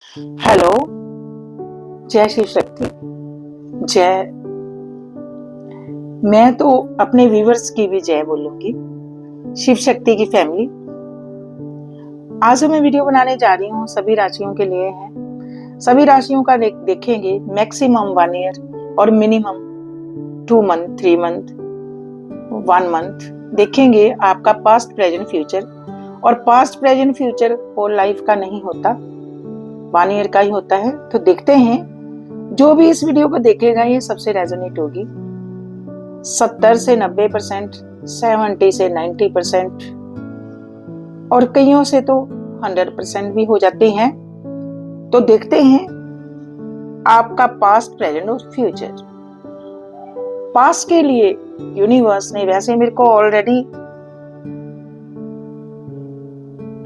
Hello. जय शिव शक्ति। जय। मैं तो अपने व्यूवर्स की भी जय बोलूंगी। शिव शक्ति की फैमिली, आज मैं वीडियो बनाने जा रही हूँ, सभी राशियों के लिए है। सभी राशियों का देखेंगे मैक्सिमम 1 ईयर और मिनिमम 2 मंथ, 3 मंथ, 1 मंथ देखेंगे आपका पास्ट प्रेजेंट फ्यूचर। और past present future whole life का नहीं होता, 1 ईयर का ही होता है। तो देखते हैं, जो भी इस वीडियो को देखेगा ये सबसे रेजोनेट होगी। 70 से 90%, 70 से 90% और कईयों से तो 100% भी हो जाती हैं। तो देखते हैं आपका पास्ट, प्रेजेंट और फ्यूचर। पास्ट के लिए यूनिवर्स ने वैसे मेरे को ऑलरेडी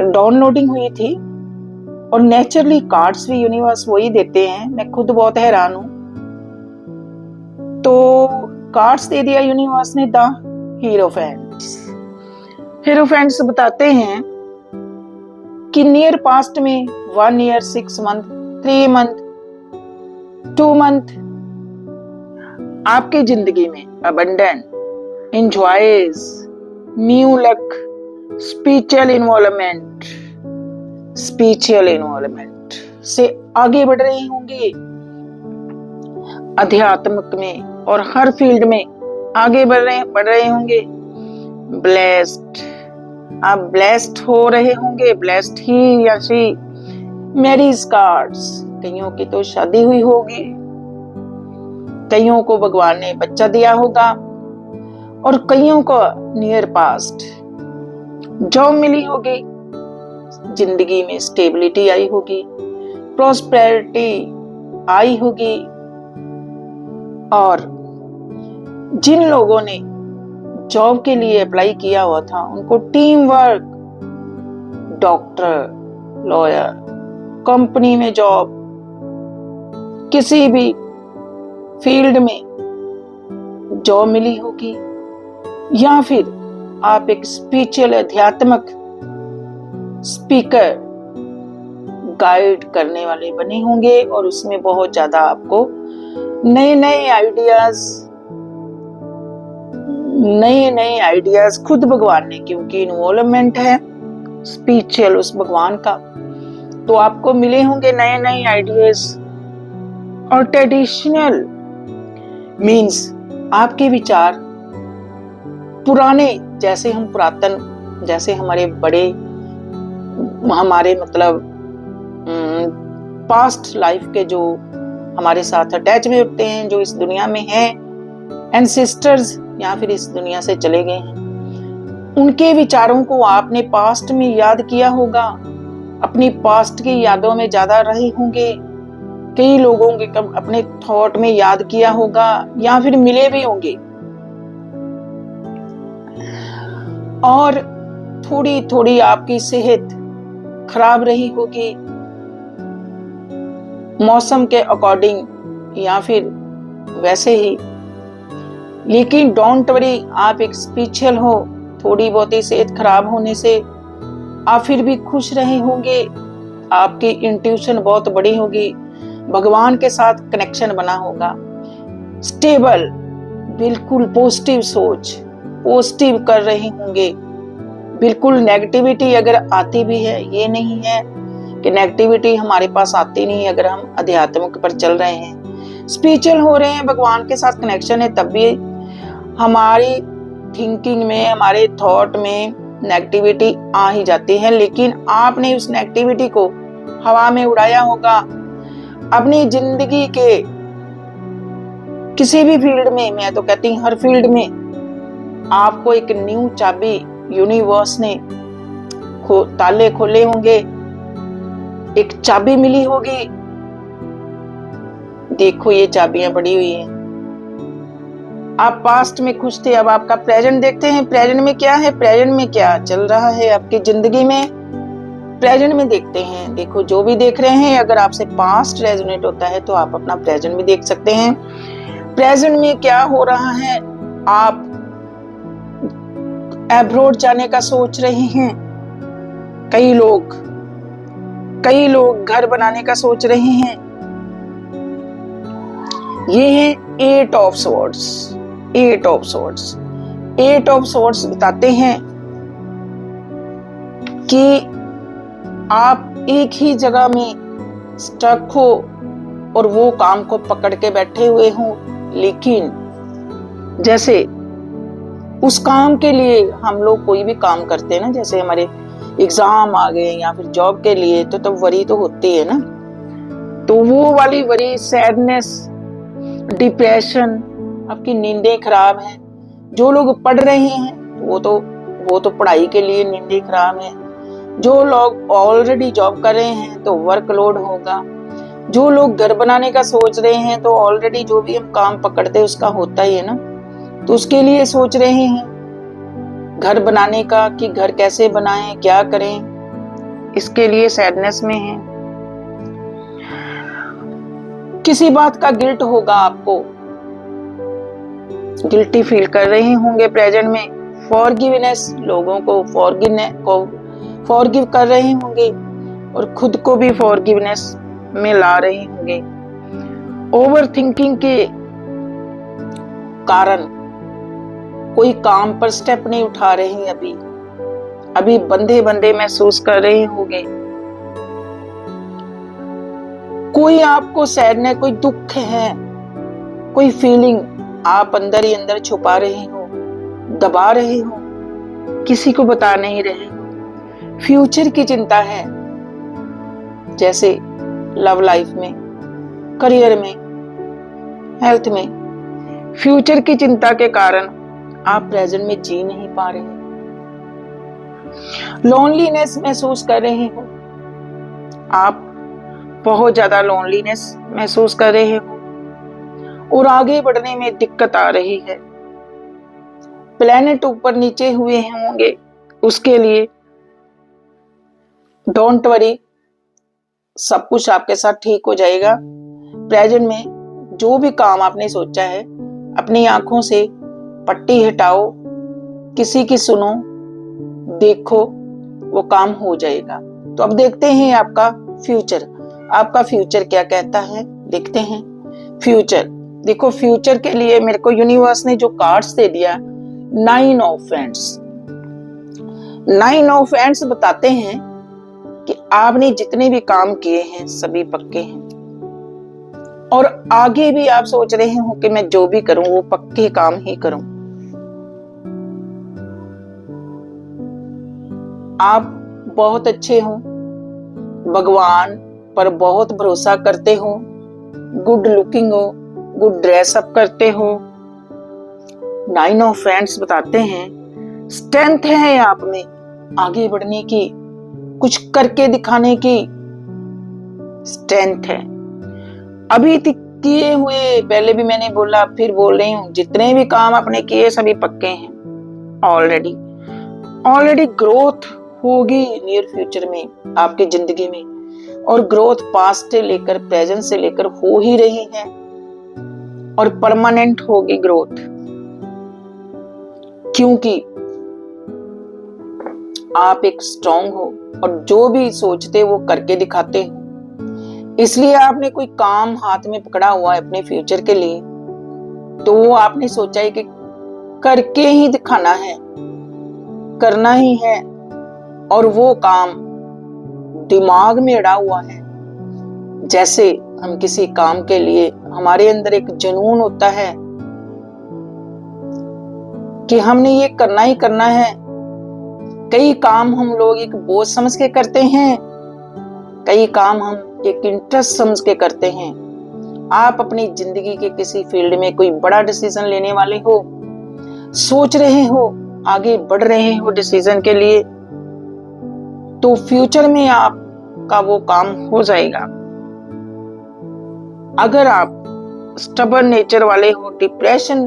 डाउनलोडिंग हुई थी और नेचुरली कार्ड्स भी यूनिवर्स वही देते हैं। मैं खुद बहुत हैरान हूं। तो कार्ड्स दे दिया यूनिवर्स ने, द हीरोफेंट्स। हीरोफेंट्स बताते हैं कि नियर पास्ट में 1 ईयर, 6 मंथ, 3 मंथ, 2 मंथ आपकी जिंदगी में abundant, enjoys, new luck, spiritual involvement से आगे बढ़ रहे होंगे। अध्यात्मक में और हर फील्ड में आगे बढ़ रहे होंगे। ब्लेस्ड, आप ब्लेस्ड हो रहे होंगे। ब्लेस्ड ही या शी। मैरिज कार्ड्स, कईयों की तो शादी हुई होगी, कईयों को भगवान ने बच्चा दिया होगा और कईयों को नियर पास्ट जॉब मिली होगी, जिंदगी में स्टेबिलिटी आई होगी, प्रॉस्पेरिटी आई होगी। और जिन लोगों ने जॉब के लिए अप्लाई किया हुआ था उनको team work, doctor, lawyer, company में जॉब, किसी भी फील्ड में जॉब मिली होगी। या फिर आप एक स्पिरिचुअल, आध्यात्मिक स्पीकर, गाइड करने वाले बने होंगे और उसमें बहुत ज्यादा आपको नए नए आइडियाज खुद भगवान ने, क्योंकि इन्वॉल्वमेंट है स्पिरिचुअल उस भगवान का, तो आपको मिले होंगे नए नए आइडियाज। और ट्रेडिशनल मीन्स आपके विचार पुराने, जैसे हम पुरातन, जैसे हमारे बड़े, हमारे मतलब पास्ट लाइफ के जो हमारे साथ अटैच में होते हैं, जो इस दुनिया में हैं, एंसेस्टर्स या फिर इस दुनिया से चले गए हैं, उनके विचारों को आपने पास्ट में याद किया होगा, अपनी पास्ट की यादों में ज्यादा रहे होंगे। कई लोगों के अपने थॉट में याद किया होगा या फिर मिले भी होंगे। और थोड़ी थोड़ी आपकी सेहत खराब रही होगी, मौसम के अकॉर्डिंग या फिर वैसे ही। लेकिन डोंट वरी, आप एक स्पिरिचुअल हो। थोड़ी बहुत ही सेहत खराब होने से आप फिर भी खुश रहे होंगे। आपकी इंट्यूशन बहुत बड़ी होगी, भगवान के साथ कनेक्शन बना होगा। स्टेबल, बिल्कुल पॉजिटिव सोच, पॉजिटिव कर रहे होंगे। बिल्कुल नेगेटिविटी अगर आती भी है, ये नहीं है कि नेगेटिविटी हमारे पास आती नहीं अगर हम अध्यात्मिक पर चल रहे हैं, स्पिरिचुअल हो रहे हैं, भगवान के साथ कनेक्शन है, तब भी हमारी थिंकिंग में, हमारे थॉट में नेगेटिविटी आ ही जाती है। लेकिन आपने उस नेगेटिविटी को हवा में उड़ाया होगा। अपनी जिंदगी के किसी भी फील्ड में, मैं तो कहती हूँ हर फील्ड में आपको एक न्यू चाबी यूनिवर्स ने ताले खोले होंगे, एक चाबी मिली होगी। देखो ये चाबियां पड़ी हुई हैं। आप पास्ट में खुश थे, अब आपका प्रेजेंट देखते हैं। प्रेजेंट में क्या है, प्रेजेंट में क्या चल रहा है आपकी जिंदगी में, प्रेजेंट में देखते हैं। देखो जो भी देख रहे हैं, अगर आपसे पास्ट रेजोनेट होता है तो आप अपना प्रेजेंट भी देख सकते हैं। प्रेजेंट में क्या हो रहा है, आप अब्रॉड जाने का सोच रहे हैं। कई लोग कई लोग घर बनाने का सोच रहे हैं। ये है eight of swords. Eight of swords, eight of swords बताते हैं कि आप एक ही जगह में स्टक हो और वो काम को पकड़ के बैठे हुए हो, लेकिन जैसे उस काम के लिए हम लोग कोई भी काम करते हैं ना, जैसे हमारे एग्जाम आ गए या फिर जॉब के लिए, तो तब वरी तो होती है ना। तो वो वाली वरी, सैडनेस, डिप्रेशन, आपकी नींदें खराब हैं। जो लोग पढ़ रहे हैं वो तो पढ़ाई के लिए नींदें खराब हैं। जो लोग ऑलरेडी जॉब कर रहे हैं तो वर्कलोड होगा। जो लोग घर बनाने का सोच रहे हैं तो ऑलरेडी जो भी हम काम पकड़ते हैं उसका होता ही है ना, तो उसके लिए सोच रहे हैं घर बनाने का कि घर कैसे बनाएं, क्या करें, इसके लिए सैडनेस में है। किसी बात का गिल्ट होगा, आपको गिल्टी फील कर रहे होंगे प्रेजेंट में। फॉरगिवनेस, लोगों को फॉरगिव कर रहे होंगे और खुद को भी फॉरगिवनेस में ला रहे होंगे। ओवर थिंकिंग के कारण कोई काम पर स्टेप नहीं उठा रहे हैं, अभी बंधे बंधे महसूस कर रहे होंगे। कोई आपको सैडनेस, कोई दुख है, कोई फीलिंग आप अंदर ही अंदर छुपा रहे हो, दबा रहे हो, किसी को बता नहीं रहे हो। फ्यूचर की चिंता है, जैसे लव लाइफ में, करियर में, हेल्थ में। फ्यूचर की चिंता के कारण आप प्रेजेंट में जी नहीं पा रहे। लोनलीनेस महसूस कर रहे हो, आप बहुत ज्यादा लोनलीनेस महसूस कर रहे हो और आगे बढ़ने में दिक्कत आ रही है। प्लेनेट ऊपर नीचे हुए होंगे, उसके लिए डोंट वरी, सब कुछ आपके साथ ठीक हो जाएगा। प्रेजेंट में जो भी काम आपने सोचा है, अपनी आंखों से पट्टी हटाओ, किसी की सुनो, देखो, वो काम हो जाएगा। तो अब देखते हैं आपका फ्यूचर क्या कहता है, देखते हैं फ्यूचर। देखो, फ्यूचर के लिए मेरे को यूनिवर्स ने जो कार्ड्स दे दिया, 9 ऑफ वैंड्स। 9 ऑफ वैंड्स बताते हैं कि आपने जितने भी काम किए हैं सभी पक्के हैं और आगे भी आप सोच रहे हो कि मैं जो भी करूं वो पक्के काम ही करूं। आप बहुत अच्छे हो, भगवान पर बहुत भरोसा करते हो, गुड लुकिंग हो, गुड ड्रेस अप करते हो। 9 ऑफ वैंड्स बताते हैं स्ट्रेंथ है आप में, आगे बढ़ने की, कुछ करके दिखाने की स्ट्रेंथ है। अभी किए हुए, पहले भी मैंने बोला, फिर बोल रही हूँ, जितने भी काम आपने किए सभी पक्के हैं। ऑलरेडी ग्रोथ होगी नियर फ्यूचर में आपकी जिंदगी में, और ग्रोथ पास्ट से लेकर प्रेजेंट से लेकर हो ही रही है और परमानेंट होगी ग्रोथ, क्योंकि आप एक स्ट्रॉन्ग हो और जो भी सोचते वो करके दिखाते हो। इसलिए आपने कोई काम हाथ में पकड़ा हुआ है अपने फ्यूचर के लिए, तो वो आपने सोचा है कि करके ही दिखाना है, करना ही है, और वो काम दिमाग में अड़ा हुआ है। जैसे हम किसी काम के लिए, हमारे अंदर एक जुनून होता है कि हमने ये करना ही करना है। कई काम हम लोग एक बोझ समझ के करते हैं, कई काम हम एक इंटरेस्ट समझ के करते हैं। आप अपनी जिंदगी के किसी फील्ड में कोई बड़ा डिसीजन लेने वाले हो, सोच रहे हो, आगे बढ़ रहे हो डिसीजन के लिए, तो फ्यूचर में आपका वो काम हो जाएगा। अगर आप स्टबर्न नेचर वाले हो, डिप्रेशन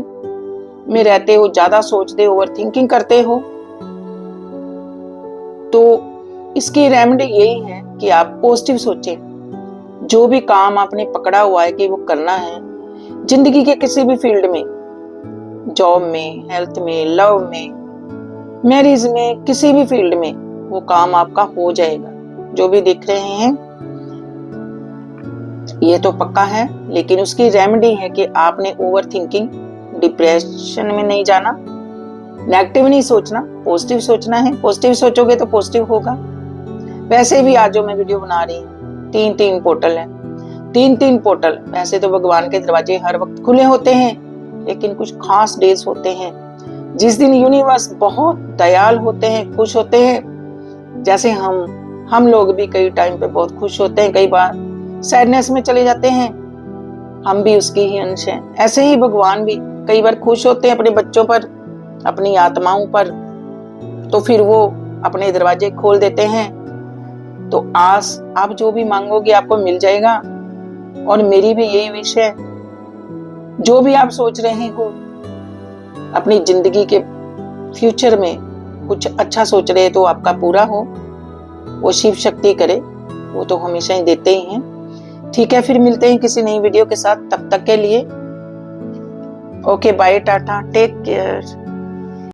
में रहते हो, ज्यादा सोचते हो, ओवर थिंकिंग करते हो, तो इसकी रेमेडी यही है कि आप पॉजिटिव सोचें। जो भी काम आपने पकड़ा हुआ है कि वो करना है, जिंदगी के किसी भी फील्ड में, जॉब में, हेल्थ में, लव में, मैरिज में, किसी भी फील्ड में, वो काम आपका हो जाएगा। जो भी देख रहे हैं ये तो पक्का है, लेकिन उसकी रेमेडी है कि आपने ओवर थिंकिंग, डिप्रेशन में नहीं जाना, नेगेटिव नहीं सोचना, पॉजिटिव सोचना है। पॉजिटिव सोचोगे तो पॉजिटिव होगा। वैसे भी आज जो मैं वीडियो बना रही हूँ, 3 पोर्टल है, 3 पोर्टल। वैसे तो भगवान के दरवाजे हर वक्त खुले होते हैं, लेकिन कुछ खास डेज होते हैं जिस दिन यूनिवर्स बहुत दयाल होते हैं, खुश होते हैं। जैसे हम लोग भी कई टाइम पे बहुत खुश होते हैं, कई बार सैडनेस में चले जाते हैं, हम भी उसकी ही अंश हैं। ऐसे ही भगवान भी कई बार खुश होते हैं अपने बच्चों पर, अपनी आत्माओं पर, तो फिर वो अपने दरवाजे खोल देते हैं। तो आस आप जो भी मांगोगे आपको मिल जाएगा। और मेरी भी यही विश है, जो भी आप सोच रहे हो अपनी जिंदगी के फ्यूचर में कुछ अच्छा सोच रहे तो आपका पूरा हो, वो शिव शक्ति करे, वो तो हमेशा ही देते ही हैं। ठीक है, फिर मिलते हैं किसी नई वीडियो के साथ। तब तक के लिए okay, bye, tata, take care.